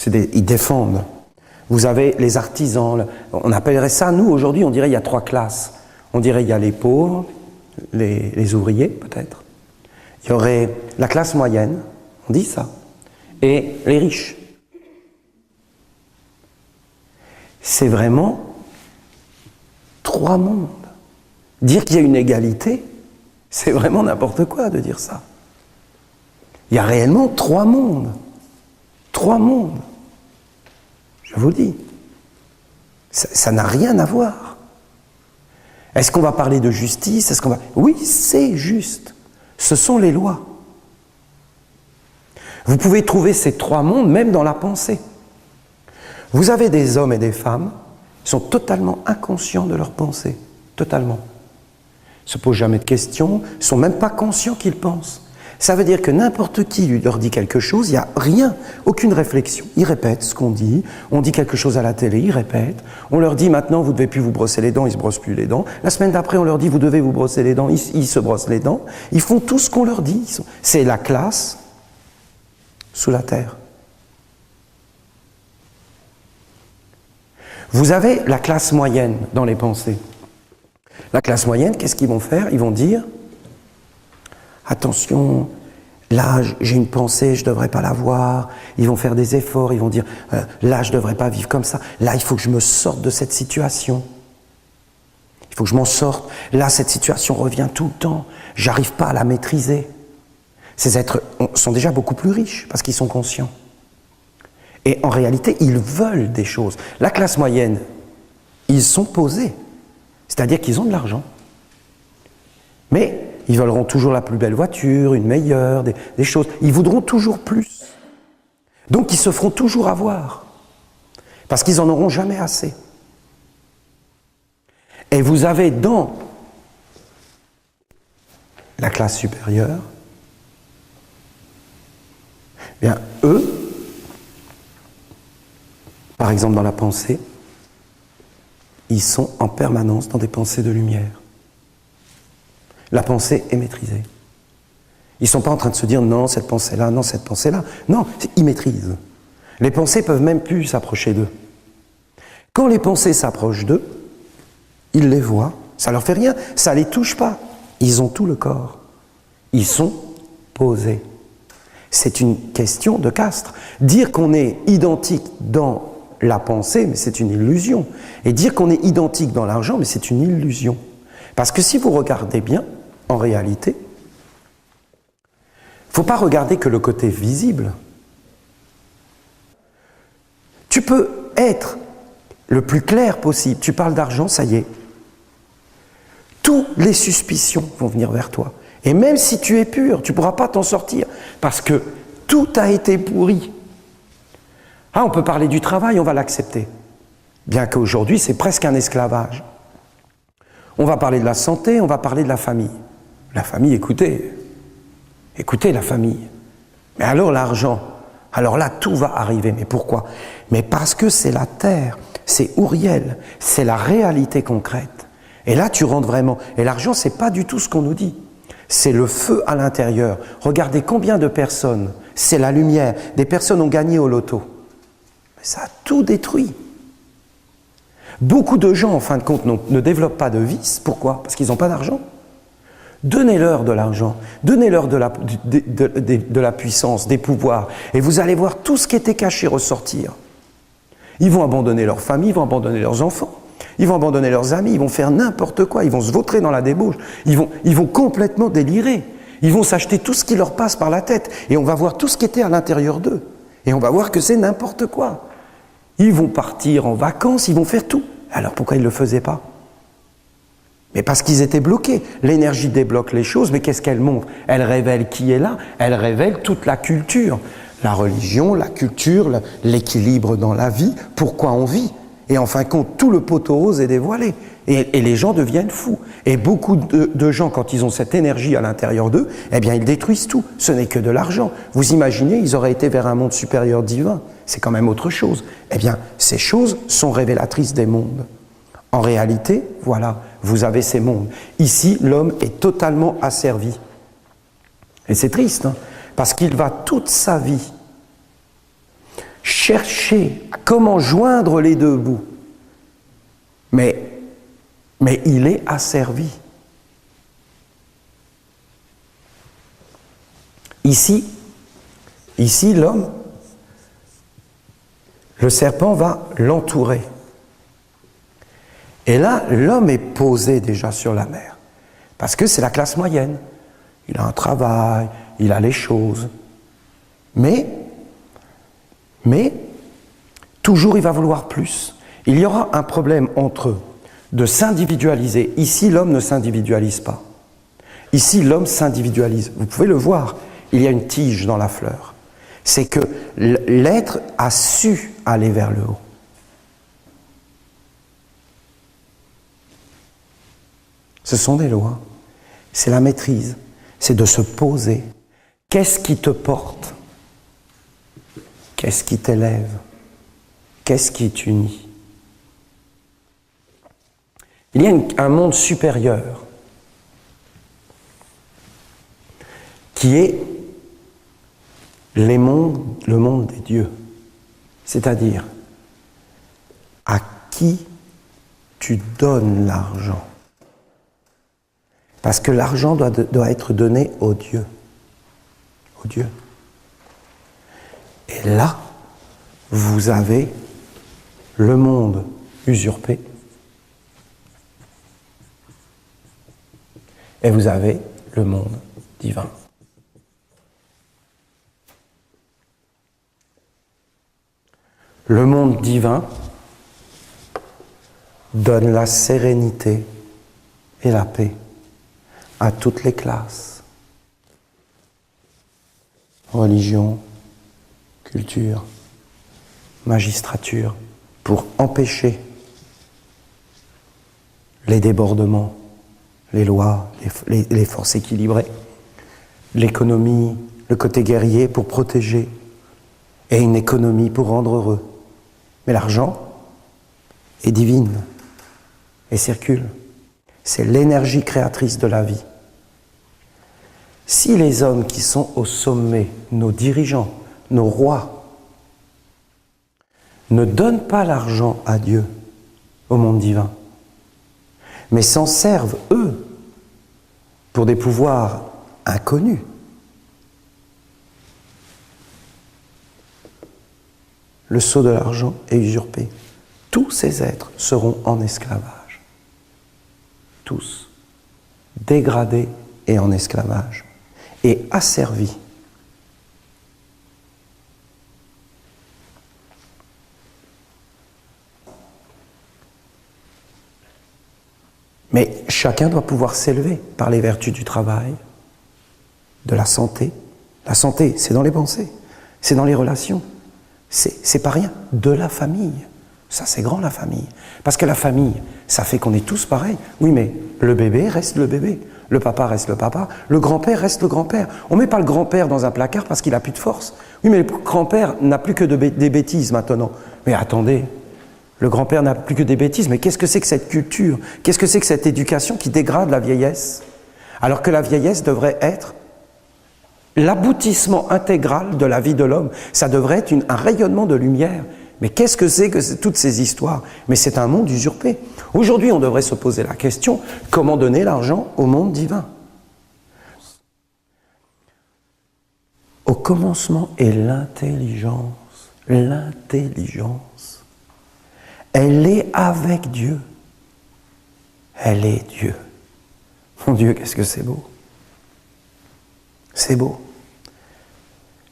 Ils défendent. Vous avez les artisans, on appellerait ça, nous aujourd'hui, on dirait il y a 3 classes. On dirait il y a les pauvres, les ouvriers peut-être. Il y aurait la classe moyenne, on dit ça, et les riches. C'est vraiment 3 mondes. Dire qu'il y a une égalité, c'est vraiment n'importe quoi de dire ça. Il y a réellement 3 mondes. 3 mondes. Je vous le dis. Ça n'a rien à voir. Est-ce qu'on va parler de justice? Oui, c'est juste. Ce sont les lois. Vous pouvez trouver ces 3 mondes même dans la pensée. Vous avez des hommes et des femmes qui sont totalement inconscients de leurs pensées. Totalement. Ils ne se posent jamais de questions, ils ne sont même pas conscients qu'ils pensent. Ça veut dire que n'importe qui leur dit quelque chose, il n'y a rien, aucune réflexion. Ils répètent ce qu'on dit, on dit quelque chose à la télé, ils répètent. On leur dit maintenant, vous ne devez plus vous brosser les dents, ils ne se brossent plus les dents. La semaine d'après, on leur dit, vous devez vous brosser les dents, ils se brossent les dents. Ils font tout ce qu'on leur dit. C'est la classe sous la terre. Vous avez la classe moyenne dans les pensées. La classe moyenne, qu'est-ce qu'ils vont faire? Ils vont dire, attention, là j'ai une pensée, je ne devrais pas l'avoir. Ils vont faire des efforts, ils vont dire, là je ne devrais pas vivre comme ça. Là il faut que je me sorte de cette situation. Il faut que je m'en sorte. Là cette situation revient tout le temps. J'arrive pas à la maîtriser. Ces êtres sont déjà beaucoup plus riches parce qu'ils sont conscients. Et en réalité, ils veulent des choses. La classe moyenne, ils sont posés. C'est-à-dire qu'ils ont de l'argent. Mais ils veulent toujours la plus belle voiture, une meilleure, des choses. Ils voudront toujours plus. Donc ils se feront toujours avoir. Parce qu'ils n'en auront jamais assez. Et vous avez dans la classe supérieure, bien eux, par exemple dans la pensée, ils sont en permanence dans des pensées de lumière. La pensée est maîtrisée. Ils ne sont pas en train de se dire non, cette pensée-là, non, cette pensée-là. Non, ils maîtrisent. Les pensées ne peuvent même plus s'approcher d'eux. Quand les pensées s'approchent d'eux, ils les voient, ça ne leur fait rien, ça ne les touche pas. Ils ont tout le corps. Ils sont posés. C'est une question de castre. Dire qu'on est identique dans la pensée, mais c'est une illusion. Et dire qu'on est identique dans l'argent, mais c'est une illusion. Parce que si vous regardez bien, en réalité, il ne faut pas regarder que le côté visible. Tu peux être le plus clair possible. Tu parles d'argent, ça y est. Toutes les suspicions vont venir vers toi. Et même si tu es pur, tu ne pourras pas t'en sortir. Parce que tout a été pourri. Ah, on peut parler du travail, on va l'accepter. Bien qu'aujourd'hui, c'est presque un esclavage. On va parler de la santé, on va parler de la famille. La famille, écoutez la famille. Mais alors l'argent, alors là, tout va arriver. Mais pourquoi? Mais parce que c'est la terre, c'est Uriel, c'est la réalité concrète. Et là, tu rentres vraiment. Et l'argent, c'est pas du tout ce qu'on nous dit. C'est le feu à l'intérieur. Regardez combien de personnes, c'est la lumière, des personnes ont gagné au loto. Mais ça a tout détruit. Beaucoup de gens, en fin de compte, ne développent pas de vice. Pourquoi? Parce qu'ils n'ont pas d'argent. Donnez-leur de l'argent, donnez-leur de la puissance, des pouvoirs, et vous allez voir tout ce qui était caché ressortir. Ils vont abandonner leur famille, ils vont abandonner leurs enfants, ils vont abandonner leurs amis, ils vont faire n'importe quoi, ils vont se vautrer dans la débauche, ils vont complètement délirer, ils vont s'acheter tout ce qui leur passe par la tête, et on va voir tout ce qui était à l'intérieur d'eux, et on va voir que c'est n'importe quoi. Ils vont partir en vacances, ils vont faire tout. Alors pourquoi ils ne le faisaient pas? Mais parce qu'ils étaient bloqués. L'énergie débloque les choses, mais qu'est-ce qu'elle montre? Elle révèle qui est là, elle révèle toute la culture. La religion, la culture, l'équilibre dans la vie, pourquoi on vit. Et en fin de compte, tout le poteau rose est dévoilé. Et les gens deviennent fous. Et beaucoup de gens, quand ils ont cette énergie à l'intérieur d'eux, eh bien ils détruisent tout. Ce n'est que de l'argent. Vous imaginez, ils auraient été vers un monde supérieur divin. C'est quand même autre chose. Eh bien, ces choses sont révélatrices des mondes. En réalité, voilà, vous avez ces mondes. Ici, l'homme est totalement asservi. Et c'est triste, hein, parce qu'il va toute sa vie chercher comment joindre les deux bouts. Mais il est asservi. Ici, l'homme, le serpent va l'entourer. Et là, l'homme est posé déjà sur la mer. Parce que c'est la classe moyenne. Il a un travail, il a les choses. Mais, toujours il va vouloir plus. Il y aura un problème entre eux de s'individualiser. Ici, l'homme ne s'individualise pas. Ici, l'homme s'individualise. Vous pouvez le voir, il y a une tige dans la fleur. C'est que l'être a su aller vers le haut. Ce sont des lois. C'est la maîtrise. C'est de se poser. Qu'est-ce qui te porte? Qu'est-ce qui t'élève? Qu'est-ce qui t'unit? Il y a un monde supérieur qui est le monde des dieux. C'est-à-dire, à qui tu donnes l'argent. Parce que l'argent doit être donné aux dieux. Aux dieux. Et là, vous avez le monde usurpé. Et vous avez le monde divin. Le monde divin donne la sérénité et la paix à toutes les classes. Religion, culture, magistrature, pour empêcher les débordements, les lois, les forces équilibrées, l'économie, le côté guerrier pour protéger, et une économie pour rendre heureux. Mais l'argent est divine et circule. C'est l'énergie créatrice de la vie. Si les hommes qui sont au sommet, nos dirigeants, nos rois, ne donnent pas l'argent à Dieu, au monde divin, mais s'en servent, eux, pour des pouvoirs inconnus, le sceau de l'argent est usurpé. Tous ces êtres seront en esclavage. Tous. Dégradés et en esclavage. Et asservis. Mais chacun doit pouvoir s'élever par les vertus du travail, de la santé. La santé, c'est dans les pensées, c'est dans les relations. C'est pas rien. De la famille. Ça, c'est grand, la famille. Parce que la famille, ça fait qu'on est tous pareils. Oui, mais le bébé reste le bébé. Le papa reste le papa. Le grand-père reste le grand-père. On ne met pas le grand-père dans un placard parce qu'il n'a plus de force. Oui, mais le grand-père n'a plus que des bêtises maintenant. Mais attendez, le grand-père n'a plus que des bêtises. Mais qu'est-ce que c'est que cette culture? Qu'est-ce que c'est que cette éducation qui dégrade la vieillesse? Alors que la vieillesse devrait être l'aboutissement intégral de la vie de l'homme. Ça devrait être un rayonnement de lumière. Mais qu'est-ce que c'est que toutes ces histoires? Mais c'est un monde usurpé. Aujourd'hui, on devrait se poser la question, comment donner l'argent au monde divin? Au commencement est l'intelligence. L'intelligence. Elle est avec Dieu. Elle est Dieu. Mon Dieu, qu'est-ce que c'est beau! C'est beau.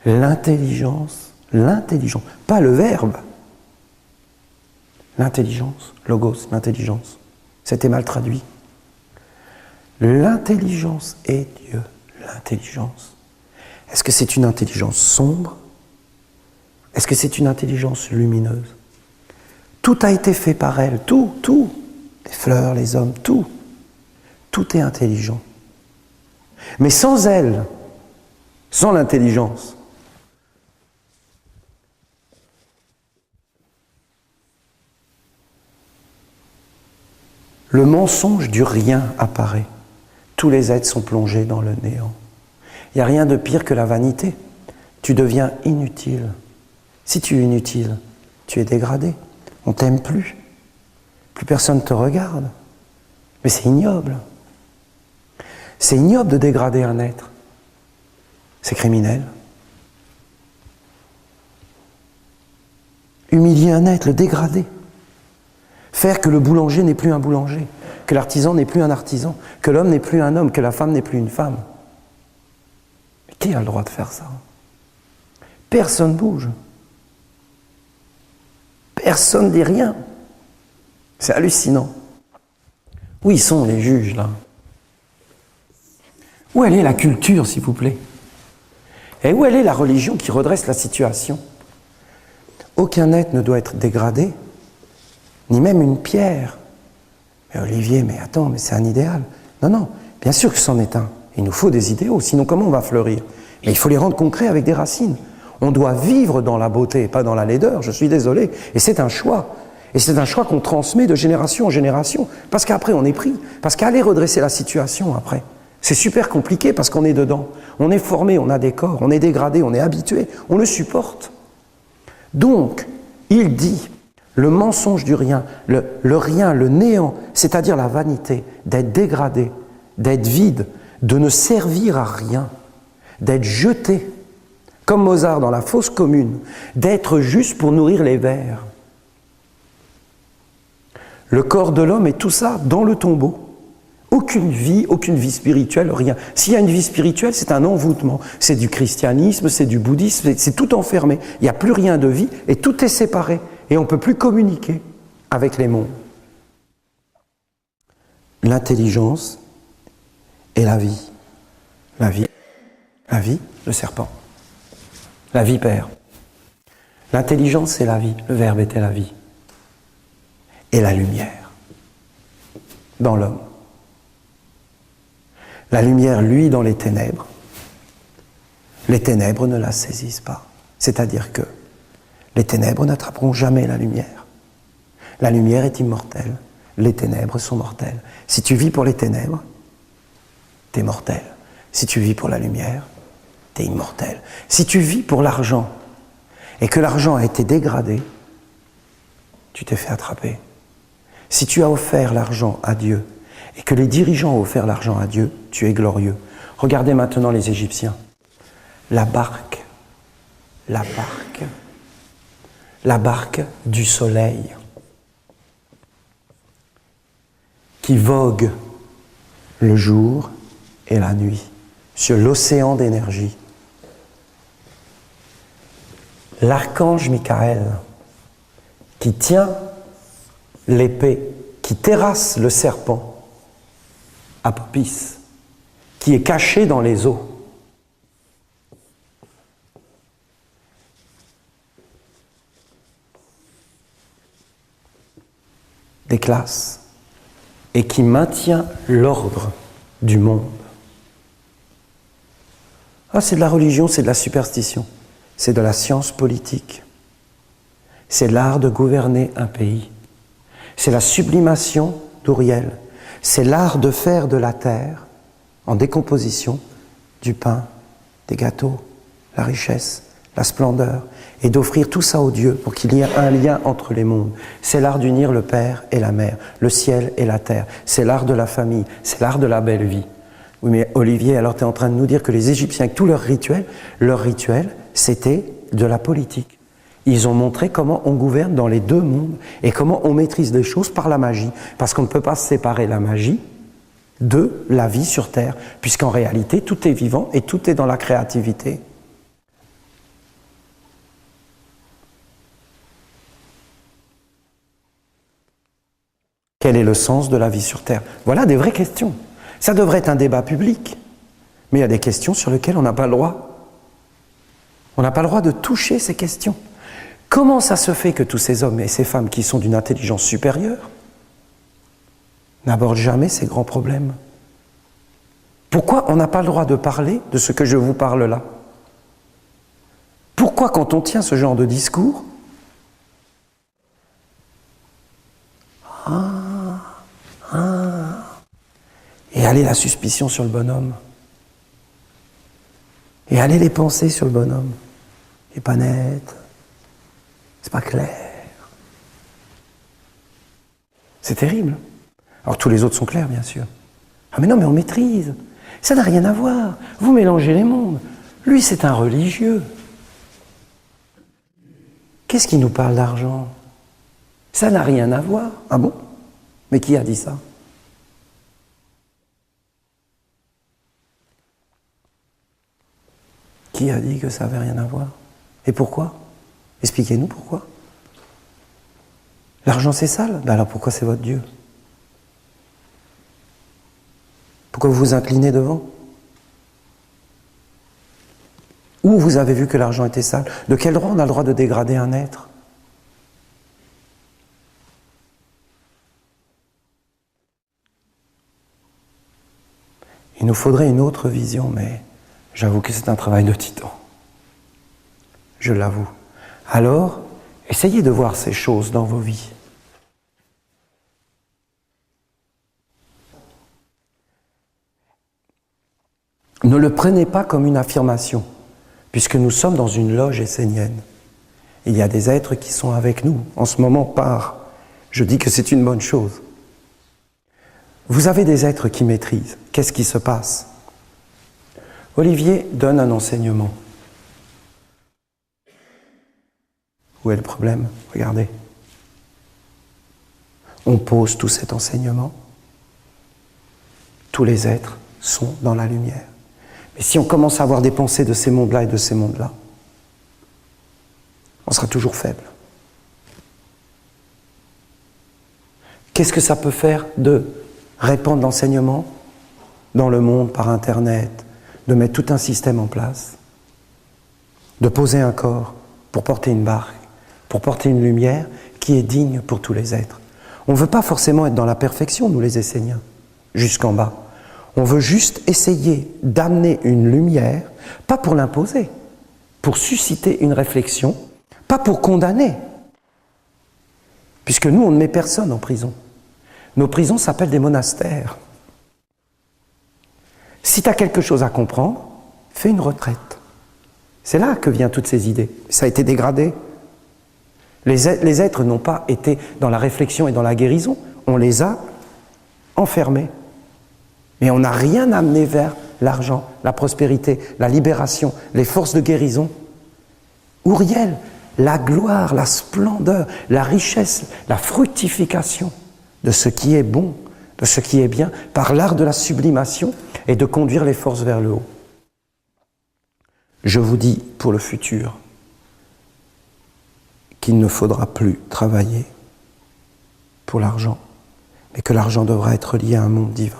L'intelligence, pas le verbe. L'intelligence, logos, l'intelligence. C'était mal traduit. L'intelligence est Dieu. L'intelligence. Est-ce que c'est une intelligence sombre? Est-ce que c'est une intelligence lumineuse? Tout a été fait par elle, tout. Les fleurs, les hommes, tout. Tout est intelligent. Mais sans elle, sans l'intelligence, le mensonge du rien apparaît. Tous les êtres sont plongés dans le néant. Il n'y a rien de pire que la vanité. Tu deviens inutile Si tu es inutile, tu es dégradé. On t'aime plus. Plus personne ne te regarde. Mais c'est ignoble. C'est ignoble de dégrader un être. C'est criminel. Humilier un être, le dégrader. Faire que le boulanger n'est plus un boulanger, que l'artisan n'est plus un artisan, que l'homme n'est plus un homme, que la femme n'est plus une femme. Mais qui a le droit de faire ça? Personne ne bouge. Personne ne dit rien. C'est hallucinant. Où ils sont les juges, là? Où elle est la culture, s'il vous plaît? Et où elle est la religion qui redresse la situation? Aucun être ne doit être dégradé, ni même une pierre. Mais Olivier, mais attends, mais c'est un idéal. Non, non, bien sûr que c'en est un. Il nous faut des idéaux, sinon comment on va fleurir? Mais il faut les rendre concrets avec des racines. On doit vivre dans la beauté, pas dans la laideur, je suis désolé. Et c'est un choix. Et c'est un choix qu'on transmet de génération en génération. Parce qu'après, on est pris. Parce qu'aller redresser la situation après, c'est super compliqué parce qu'on est dedans. On est formé, on a des corps, on est dégradé, on est habitué, on le supporte. Donc, il dit, le mensonge du rien, le rien, le néant, c'est-à-dire la vanité, d'être dégradé, d'être vide, de ne servir à rien, d'être jeté, comme Mozart dans la fosse commune, d'être juste pour nourrir les vers. Le corps de l'homme est tout ça dans le tombeau. Aucune vie spirituelle, rien. S'il y a une vie spirituelle, c'est un envoûtement. C'est du christianisme, c'est du bouddhisme, c'est tout enfermé. Il n'y a plus rien de vie et tout est séparé. Et on ne peut plus communiquer avec les mondes. L'intelligence et la vie. La vie, le serpent. La vipère. L'intelligence, c'est la vie. Le Verbe était la vie. Et la lumière. Dans l'homme. La lumière, lui, dans les ténèbres ne la saisissent pas. C'est-à-dire que les ténèbres n'attraperont jamais la lumière. La lumière est immortelle, les ténèbres sont mortelles. Si tu vis pour les ténèbres, t'es mortel. Si tu vis pour la lumière, t'es immortel. Si tu vis pour l'argent, et que l'argent a été dégradé, tu t'es fait attraper. Si tu as offert l'argent à Dieu, et que les dirigeants ont offert l'argent à Dieu, tu es glorieux. Regardez maintenant les Égyptiens. La barque du soleil qui vogue le jour et la nuit sur l'océan d'énergie. L'archange Michael qui tient l'épée, qui terrasse le serpent, Apopis, qui est caché dans les eaux. Des classes, et qui maintient l'ordre du monde. Ah, c'est de la religion, c'est de la superstition, c'est de la science politique, c'est l'art de gouverner un pays, c'est la sublimation d'Uriel. C'est l'art de faire de la terre, en décomposition, du pain, des gâteaux, la richesse, la splendeur, et d'offrir tout ça aux dieux pour qu'il y ait un lien entre les mondes. C'est l'art d'unir le père et la mère, le ciel et la terre. C'est l'art de la famille, c'est l'art de la belle vie. Oui, mais Olivier, alors tu es en train de nous dire que les Égyptiens, avec tout leur rituel, c'était de la politique. Ils ont montré comment on gouverne dans les deux mondes et comment on maîtrise les choses par la magie. Parce qu'on ne peut pas séparer la magie de la vie sur Terre, puisqu'en réalité, tout est vivant et tout est dans la créativité. Quel est le sens de la vie sur Terre? Voilà des vraies questions. Ça devrait être un débat public, mais il y a des questions sur lesquelles on n'a pas le droit. On n'a pas le droit de toucher ces questions. Comment ça se fait que tous ces hommes et ces femmes qui sont d'une intelligence supérieure n'abordent jamais ces grands problèmes? Pourquoi on n'a pas le droit de parler de ce que je vous parle là? Pourquoi quand on tient ce genre de discours, et aller la suspicion sur le bonhomme, et aller les pensées sur le bonhomme, il n'est pas net, C'est pas clair. C'est terrible. Alors tous les autres sont clairs, bien sûr. Ah mais non, mais on maîtrise. Ça n'a rien à voir. Vous mélangez les mondes. Lui, c'est un religieux. Qu'est-ce qui nous parle d'argent? Ça n'a rien à voir. Ah bon? Mais qui a dit ça? Qui a dit que ça n'avait rien à voir? Et pourquoi? Expliquez-nous pourquoi. L'argent c'est sale? Ben alors pourquoi c'est votre Dieu? Pourquoi vous vous inclinez devant? Où vous avez vu que l'argent était sale? De quel droit on a le droit de dégrader un être? Il nous faudrait une autre vision, mais j'avoue que c'est un travail de titan. Je l'avoue. Alors, essayez de voir ces choses dans vos vies. Ne le prenez pas comme une affirmation, puisque nous sommes dans une loge essénienne. Il y a des êtres qui sont avec nous, en ce moment par. Je dis que c'est une bonne chose. Vous avez des êtres qui maîtrisent. Qu'est-ce qui se passe? Olivier donne un enseignement. Où est le problème? Regardez. On pose tout cet enseignement. Tous les êtres sont dans la lumière. Mais si on commence à avoir des pensées de ces mondes-là et de ces mondes-là, on sera toujours faible. Qu'est-ce que ça peut faire de répandre l'enseignement dans le monde par Internet, de mettre tout un système en place, de poser un corps pour porter une barque, pour porter une lumière qui est digne pour tous les êtres. On ne veut pas forcément être dans la perfection, nous les Esséniens, jusqu'en bas. On veut juste essayer d'amener une lumière, pas pour l'imposer, pour susciter une réflexion, pas pour condamner, puisque nous, on ne met personne en prison. Nos prisons s'appellent des monastères. Si tu as quelque chose à comprendre, fais une retraite. C'est là que viennent toutes ces idées. Ça a été dégradé. Les êtres n'ont pas été dans la réflexion et dans la guérison, on les a enfermés. Mais on n'a rien amené vers l'argent, la prospérité, la libération, les forces de guérison. Ouriel, la gloire, la splendeur, la richesse, la fructification de ce qui est bon, de ce qui est bien, par l'art de la sublimation et de conduire les forces vers le haut. Je vous dis pour le futur qu'il ne faudra plus travailler pour l'argent, mais que l'argent devra être lié à un monde divin.